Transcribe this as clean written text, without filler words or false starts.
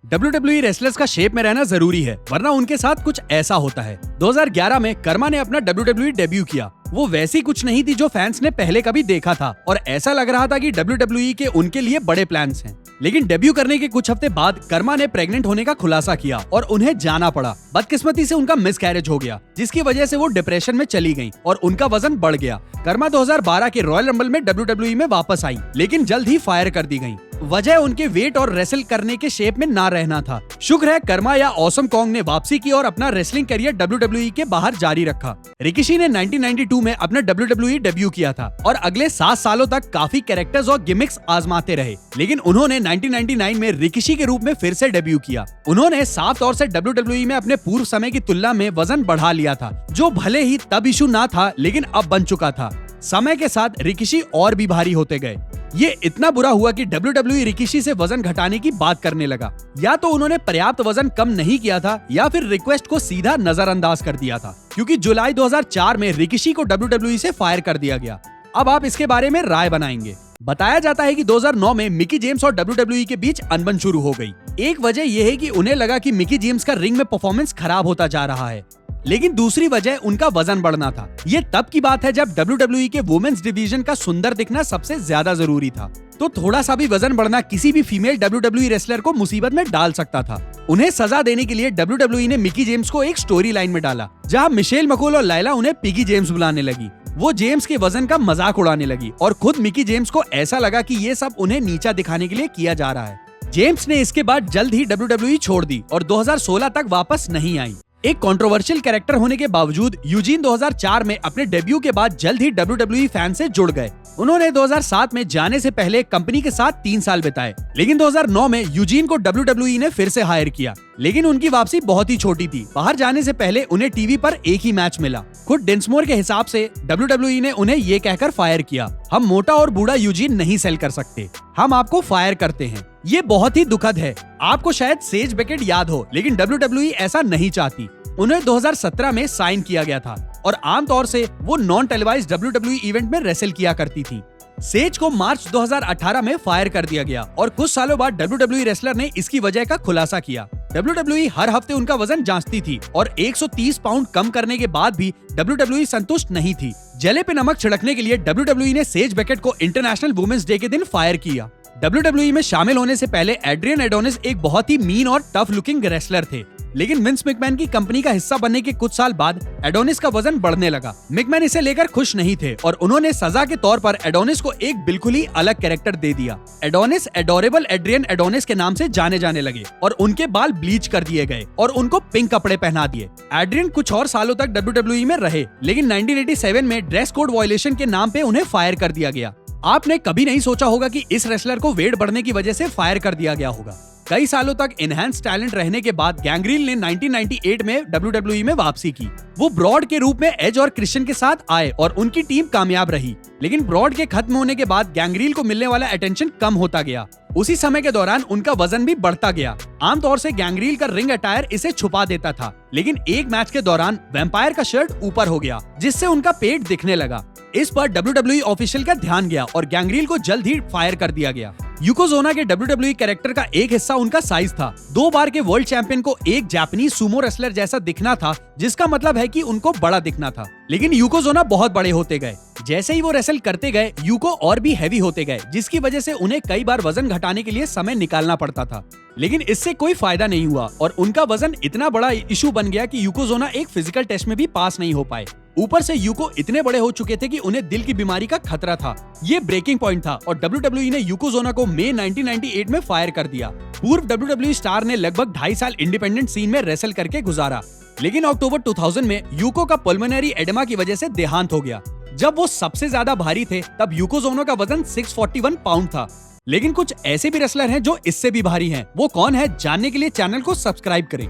WWE wrestlers का shape में रहना जरूरी है, वरना उनके साथ कुछ ऐसा होता है। 2011 में कर्मा ने अपना WWE डेब्यू किया। वो वैसी कुछ नहीं थी जो फैंस ने पहले कभी देखा था और ऐसा लग रहा था कि WWE के उनके लिए बड़े प्लान्स हैं। लेकिन डेब्यू करने के कुछ हफ्ते बाद कर्मा ने प्रेग्नेंट होने का खुलासा किया और उन्हें जाना पड़ा। बदकिस्मती से उनका मिसकैरेज हो गया, जिसकी वजह से वो डिप्रेशन में चली गईं और उनका वजन बढ़ गया। कर्मा 2012 के रॉयल रंबल में WWE में वापस आई, लेकिन जल्द ही फायर कर दी गईं। वजह उनके वेट और रेसल करने के शेप में ना रहना था। शुक्र है कर्मा या ऑसम कॉन्ग ने वापसी की और अपना रेसलिंग करियर WWE के बाहर जारी रखा। रिकिशी ने 1992 में अपना WWE डेब्यू किया था और अगले 7 सालों तक काफी कैरेक्टर्स और गिमिक्स आजमाते रहे, लेकिन उन्होंने 1999 में रिकिशी के रूप में फिर से डेब्यू किया। उन्होंने साफ तौर से WWE में अपने पूर्व समय की तुलना में वजन बढ़ा लिया था, जो भले ही तब इशू ना था लेकिन अब बन चुका था। समय के साथ रिकिशी और भी भारी होते गए। ये इतना बुरा हुआ कि WWE रिकिशी से वजन घटाने की बात करने लगा। या तो उन्होंने पर्याप्त वजन कम नहीं किया था या फिर रिक्वेस्ट को सीधा नजरअंदाज कर दिया था, क्योंकि जुलाई 2004 में रिकिशी को WWE से फायर कर दिया गया। अब आप इसके बारे में राय बनाएंगे। बताया जाता है कि 2009 में मिकी जेम्स और WWE के बीच अनबन शुरू हो गई। एक वजह यह है कि उन्हें लगा कि मिकी जेम्स का रिंग में परफॉर्मेंस खराब होता जा रहा है, लेकिन दूसरी वजह उनका वजन बढ़ना था। ये तब की बात है जब WWE के वुमेन्स डिवीजन का सुंदर दिखना सबसे ज्यादा जरूरी था। तो थोड़ा सा भी वजन बढ़ना किसी भी फीमेल WWE रेसलर को मुसीबत में डाल सकता था। उन्हें सजा देने के लिए WWE ने मिकी जेम्स को एक स्टोरी लाइन में डाला, जहां मिशेल मकोल और लायला उन्हें पिगी जेम्स बुलाने लगी। वो जेम्स के वजन का मजाक उड़ाने लगी और खुद मिकी जेम्स को ऐसा लगा कि ये सब उन्हें नीचा दिखाने के लिए किया जा रहा है। जेम्स ने इसके बाद जल्द ही WWE छोड़ दी और 2016 तक वापस नहीं आई। एक कंट्रोवर्शियल कैरेक्टर होने के बावजूद यूजीन 2004 में अपने डेब्यू के बाद जल्द ही WWE फैन से जुड़ गए। उन्होंने 2007 में जाने से पहले कंपनी के साथ 3 साल बिताए, लेकिन 2009 में यूजीन को WWE ने फिर से हायर किया। लेकिन उनकी वापसी बहुत ही छोटी थी। बाहर जाने से पहले उन्हें टीवी पर एक ही मैच मिला। खुद डेंसमोर के हिसाब से WWE ने उन्हें ये कहकर फायर किया, हम मोटा और बूढ़ा यूजीन नहीं सेल कर सकते, हम आपको फायर करते हैं। ये बहुत ही दुखद है। आपको शायद सेज बेकेट याद हो, लेकिन WWE ऐसा नहीं चाहती। उन्हें 2017 में साइन किया गया था और आमतौर से वो नॉन टेलीवाइज्ड WWE इवेंट में रेसल किया करती थी। सेज को मार्च 2018 में फायर कर दिया गया और कुछ सालों बाद WWE रेसलर ने इसकी वजह का खुलासा किया। WWE हर हफ्ते उनका वजन जांचती थी और 130 पाउंड कम करने के बाद भी WWE संतुष्ट नहीं थी। जले पे नमक छिड़कने के लिए WWE ने सेज बेकेट को इंटरनेशनल वुमेन्स डे के दिन फायर किया। WWE में शामिल होने से पहले एड्रियन एडोनिस एक बहुत ही मीन और टफ लुकिंग रेसलर थे, लेकिन विंस मैकमैन की कंपनी का हिस्सा बनने के कुछ साल बाद एडोनिस का वजन बढ़ने लगा। मैकमैन इसे लेकर खुश नहीं थे और उन्होंने सजा के तौर पर एडोनिस को एक बिल्कुल ही अलग कैरेक्टर दे दिया। एडोनिस एडोरेबल एड्रियन एडोनिस के नाम से जाने जाने लगे और उनके बाल ब्लीच कर दिए गए और उनको पिंक कपड़े पहना दिए। एड्रियन कुछ और सालों तक WWE में रहे, लेकिन 1987 में ड्रेस कोड वायलेशन के नाम पे उन्हें फायर कर दिया गया। आपने कभी नहीं सोचा होगा कि इस रेसलर को वेट बढ़ने की वजह से फायर कर दिया गया होगा। कई सालों तक एनहांस टैलेंट रहने के बाद गैंग्रील ने 1998 में WWE में वापसी की। वो ब्रॉड के रूप में एज और क्रिश्चियन के साथ आए और उनकी टीम कामयाब रही, लेकिन ब्रॉड के खत्म होने के बाद गैंग्रील को मिलने वाला अटेंशन कम होता गया। उसी समय के दौरान उनका वजन भी बढ़ता गया। आमतौर से गैंग्रील का रिंग अटायर इसे छुपा देता था, लेकिन एक मैच के दौरान वैम्पायर का शर्ट ऊपर हो गया, जिससे उनका पेट दिखने लगा। इस पर WWE ऑफिशियल का ध्यान गया और गैंग्रील को जल्द ही फायर कर दिया गया। यूकोजोना के WWE कैरेक्टर का एक हिस्सा उनका साइज था। 2 बार के वर्ल्ड चैंपियन को एक जापानीज सुमो रेसलर जैसा दिखना था, जिसका मतलब है कि उनको बड़ा दिखना था। लेकिन यूकोजोना बहुत बड़े होते गए। जैसे ही वो रेसल करते गए, यूको और भी हैवी होते गए, जिसकी वजह से उन्हें कई बार वजन घटाने के लिए समय निकालना पड़ता था। लेकिन इससे कोई फायदा नहीं हुआ और उनका वजन इतना बड़ा इशू बन गया कि यूकोजोना एक फिजिकल टेस्ट में भी पास नहीं हो पाए। ऊपर से यूको इतने बड़े हो चुके थे कि उन्हें दिल की बीमारी का खतरा था। ये ब्रेकिंग पॉइंट था और WWE ने यूकोजोना को मई 1998 में फायर कर दिया। पूर्व WWE स्टार ने लगभग 2.5 साल इंडिपेंडेंट सीन में रेसल करके गुजारा, लेकिन अक्टूबर 2000 में यूको का पल्मोनरी एडेमा की वजह से देहांत हो गया। जब वो सबसे ज्यादा भारी थे, तब यूकोजोना का वजन 641 पाउंड था। लेकिन कुछ ऐसे भी रेसलर हैं जो इससे भी भारी हैं। वो कौन है, जानने के लिए चैनल को सब्सक्राइब करें।